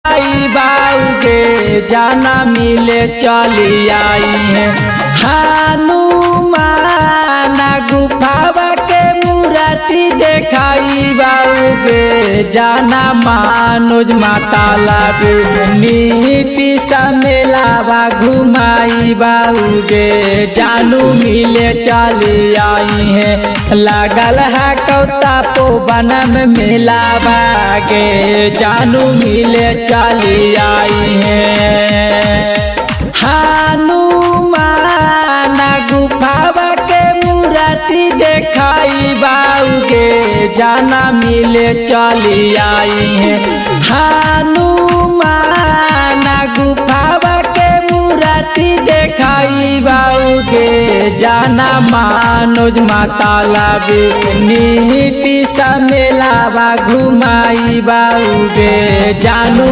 आई बाऊगे जाना मिले चली आई है। हनुमान गुफावा के मूर्ति देखाई बाऊगे जाना मनोज माताला नीति समेलावा घुमाई बाऊगे जानू मिले चली आई है। लागल है कौता पो बनम मेला बागे जानू मिले चली आई है। हनुमान गुफावा के मूर्ति देखाई बाऊगे जाना मिले चली आई है। हनुमान गुफावा के मूर्ति देखाई बाऊगे जाना मनोज माताला नीति समेलावा घुमाई बाऊगे जानू